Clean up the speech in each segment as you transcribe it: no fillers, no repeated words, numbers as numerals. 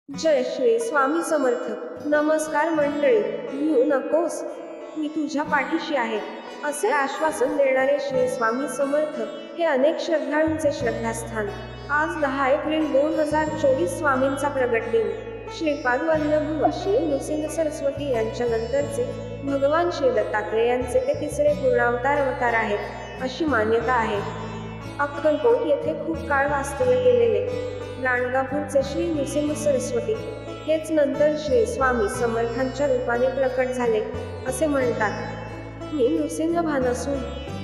जय श्री स्वामी समर्थ. नमस्कार मंडळी. भिऊ नकोस, मी तुझ्या पाठीशी आहे, असे आश्वासन देणारे श्री स्वामी समर्थ हे अनेक श्रद्धाळूंचे श्रद्धास्थान. आज 10 एप्रिल 2024 स्वामींचा प्रगट दिन. श्रीपाद वल्लभ श्री नृसिंह सरस्वती यांच्या नंतरचे भगवान श्री दत्तात्रय यांचे ते तिसरे पूर्णावतार अवतार आहेत, अशी मान्यता आहे. अक्कलकोट येथे खूप काळ वास्तव्य केलेले गाणगापूरचे श्री नृसिंह सरस्वती हेच नंतर श्री स्वामी समर्थांच्या रूपाने प्रकट झाले, असे म्हणतात. मी नृसिंहभान असून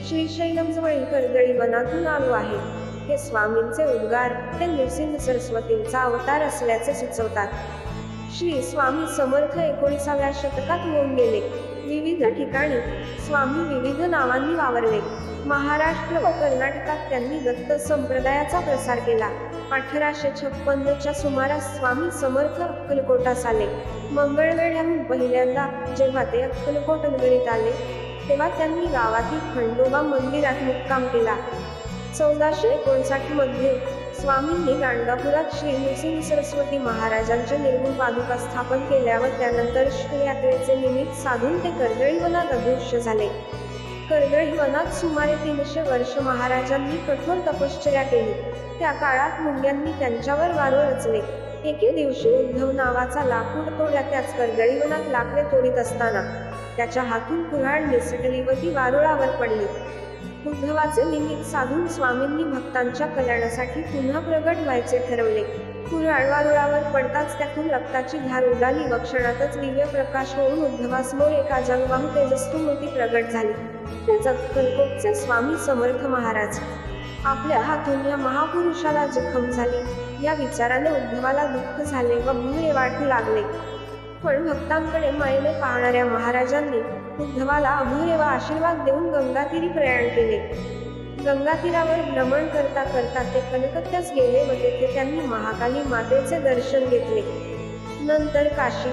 श्रीशैलमजवळील कर्दळी वनातून आलो आहे. हे स्वामींचे उद्गार ते नृसिंह सरस्वतींचा अवतार असल्याचे सुचवतात. श्री स्वामी समर्थ 19व्या शतकात होऊन गेले. विविध ठिकाणी स्वामी विविध नावांनी वावरले. महाराष्ट्र व कर्नाटकात त्यांनी दत्त संप्रदायाचा प्रसार केला. 1856च्या सुमारास स्वामी समर्थ अक्कलकोटास आले. मंगळवेढ्याहून पहिल्यांदा जेव्हा ते अक्कलकोट नगरीत आले, तेव्हा त्यांनी गावातील खंडोबा मंदिरात मुक्काम केला. 1459 मध्ये स्वामींनी गाणगापुरात श्री नृसिंह सरस्वती महाराजांच्या निर्गुण पादुका स्थापन केल्या व त्यानंतर यात्रेचे निमित्त साधून ते कर्दळी वनात अदृश्य झाले. कर्दळी वनात सुमारे 300 वर्ष महाराजांनी कठोर तपश्चर्या केली. त्या काळात मुंग्यांनी त्यांच्यावर वारूळ रचले. एके दिवशी उद्धव नावाचा लाकूड तोडला. त्याच कर्दळी वनात लाकडे तोडीत असताना त्याच्या हातून कुऱ्हाड निसटली व ती वारुळावर पडली. उद्धवाचे निमित्त साधून स्वामींनी भक्तांच्या कल्याणासाठी पुन्हा प्रगट व्हायचे ठरवले. कुऱ्हाड वारुळावर पडताच त्यातून रक्ताची धार उडाली व क्षणातच दिव्य प्रकाश होऊन उद्धवासमोर एक अजंगबाहू तेजस्वी मूर्ती प्रगट झाली. त्याच अक्कलकोटचे स्वामी समर्थ महाराज. आपल्या हातून या महापुरुषाला जखम झाली या विचाराने उद्धवाला दुःख झाले व भय वाटू लागले. पण भक्तांकडे मायेने पाहणाऱ्या महाराजांनी उद्धवाला अभय व आशीर्वाद देऊन गंगातीरी प्रयाण केले. गंगातीरावर भ्रमण करता करता ते कलकत्त्यास गेले व तेथे त्यांनी महाकाली मातेचे दर्शन घेतले. नंतर काशी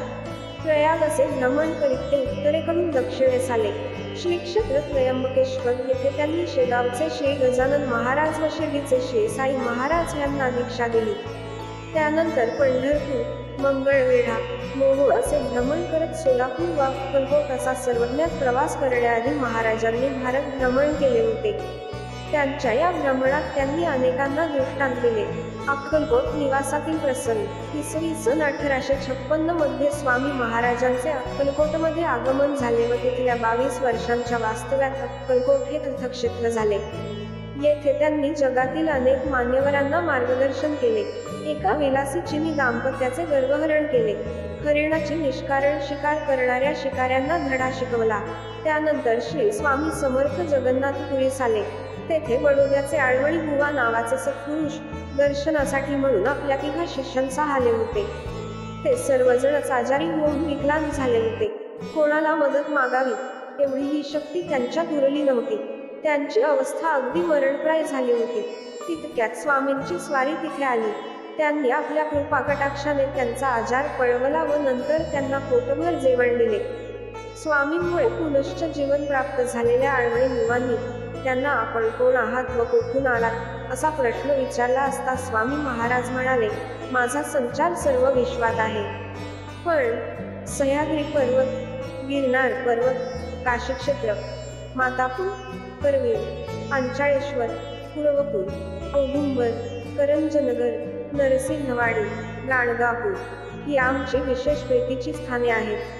प्रयाग असे भ्रमण करीत ते उत्तरेकडून दक्षिणेस आले. श्री क्षेत्र त्र्यंबकेश्वर येथे त्यांनी शेगावचे श्री गजानन महाराज व शिर्डीचे श्री साई महाराज यांना दीक्षा दिली. त्यानंतर पंढरपूर, मंगळवेढा, मोहोळ असे भ्रमण करत सोलापूर व अक्कलकोट असा सर्वज्ञात प्रवास करण्याआधी महाराजांनी भारत भ्रमण केले होते. त्यांच्या या भ्रमणात त्यांनी अनेकांना दृष्टांत दिले. अक्कलकोट निवासातील प्रसंग. इसवी सन 1856 मध्ये स्वामी महाराजांचे अक्कलकोटमध्ये आगमन झाले व तिथल्या 22 वर्षांच्या वास्तव्यात अक्कलकोट हे तीर्थक्षेत्र झाले. येथे त्यांनी जगातील अनेक मान्यवरांना मार्गदर्शन केले. एका विलासी चिनी दाम्पत्याचे गर्भहरण केले. हरिणाची निष्कारण शिकार करणाऱ्या शिकाऱ्यांना धडा शिकवला. त्यानंतर श्री स्वामी समर्थ जगन्नाथपुरीस आले. तेथे बडोद्याचे आळवळी बुवा नावाचे सत्पुरुष दर्शनासाठी म्हणून आपल्या 3 शिष्यांसह आले होते. ते सर्वजणच आजारी होऊन विकलांग झाले होते. कोणाला मदत मागावी एवढी ही शक्ती त्यांच्यात उरली नव्हती. त्यांची अवस्था अगदी मरणप्राय झाली होती. तितक्यात स्वामींची स्वारी तिथे आली. त्यांनी आपल्या कृपाकटाक्षाने त्यांचा आजार पळवला व नंतर त्यांना पोटभर जेवण दिले. स्वामींमुळे पुनश्च जीवन प्राप्त झालेल्या आळवळी बुवांनी त्यांना आपण कोण आहात व कुठून आलात असा प्रश्न विचारला असता स्वामी महाराज म्हणाले, माझा संचार सर्व विश्वात आहे, पण सह्याद्री पर्वत, गिरनार पर्वत, काशीक्षेत्र, मातापूर, करवीर, अंचाळेश्वर, पूर्वपूर, औदुंबर, करंजनगर, नरसिंहवाडी, गाणगापूर ही आमची विशेष प्रीतीची स्थाने आहेत.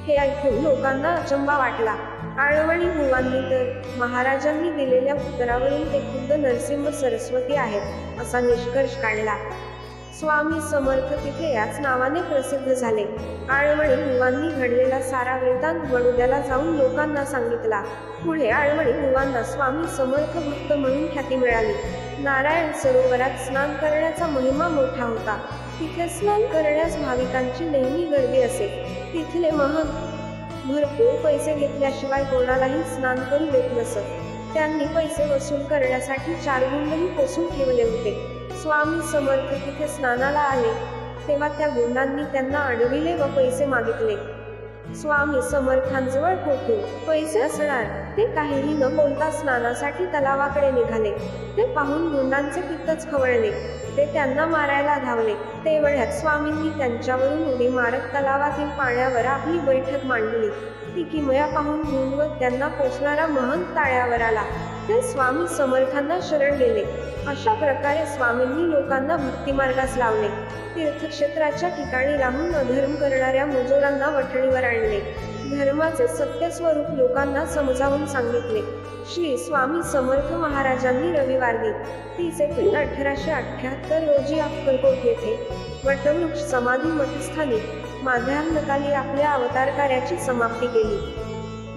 हे ऐकून लोकांना अचंबा वाटला. आळवणी बुवांनी तर महाराजांनी दिलेल्या उत्तरावरून ते खुद्द नरसिंह सरस्वती आहेत असा निष्कर्ष काढला. स्वामी समर्थ तिथे याच नावाने प्रसिद्ध झाले. आळवणी बुवांनी घडलेला सारा वृत्तांत बडोद्याला जाऊन लोकांना सांगितला. पुढे आळवणी बुवांना स्वामी समर्थ भक्त म्हणून ख्याती मिळाली. नारायण सरोवरात स्नान करण्याचा महिमा मोठा होता. तिथे स्नान करण्यास भाविकांची नेहमी गर्दी असे. तिथले महंत भरपूर पैसे घेतल्याशिवाय कोणालाही स्नान करू देत नसत. त्यांनी पैसे वसूल करण्यासाठी 4 गुंडही पोसून ठेवले होते. स्वामी समर्थ तिथे स्नानाला आले तेव्हा त्या गुंडांनी त्यांना अडविले व पैसे मागितले. स्वामी समर्थांजवळ पोहोचून पैसे असणार ते काहीही न बोलता स्नानासाठी तलावाकडे निघाले. ते पाहून गुंडांचे पित्तच खवळले. ते त्यांना मारायला धावले. तेवढ्यात स्वामींनी त्यांच्यावरून उडी मारत तलावातील पाण्यावर आपली बैठक मांडली. ती किमया पाहून गुंड व त्यांना पोचणारा महंत ताळ्यावर आला. ते स्वामी समर्थांना शरण गेले. अशा प्रकारे स्वामींनी लोकांना भक्तिमार्गास लावले. तीर्थक्षेत्राच्या ठिकाणी राहून अधर्म करणाऱ्या मुजोरांना वठणीवर आणले. धर्माचे सत्य स्वरूप लोकांना समजावून सांगितले. श्री स्वामी समर्थ महाराजांनी रविवार दि. 30 एप्रिल 1878 रोजी अक्कलकोट येथे वटवृक्ष समाधी मठस्थानी माध्यान्हकाली आपल्या अवतार कार्याची समाप्ती केली.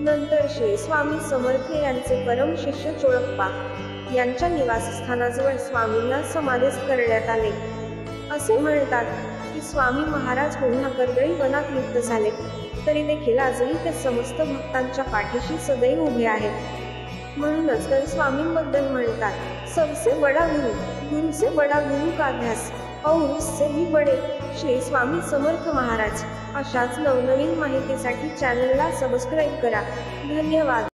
नंतर श्री स्वामी समर्थ यांचे परम शिष्य चोळप्पा यांच्या निवासस्थानाजवळ स्वामींना समाधिस्थ करण्यात आले. असे म्हणतात की स्वामी महाराज पुन्हा कर्दळी वनात लिप्त झाले तरी देखील आजही ते समस्त भक्तांच्या पाठीशी सदैव उभे आहेत. म्हणूनच तर स्वामींबद्दल म्हणतात, सबसे बडा गुरु, गुरु से बडा गुरु का अभ्यास और उससे भी बडे श्री स्वामी समर्थ महाराज. अशाच नवनवीन माहितीसाठी चॅनलला सबस्क्राईब करा. धन्यवाद.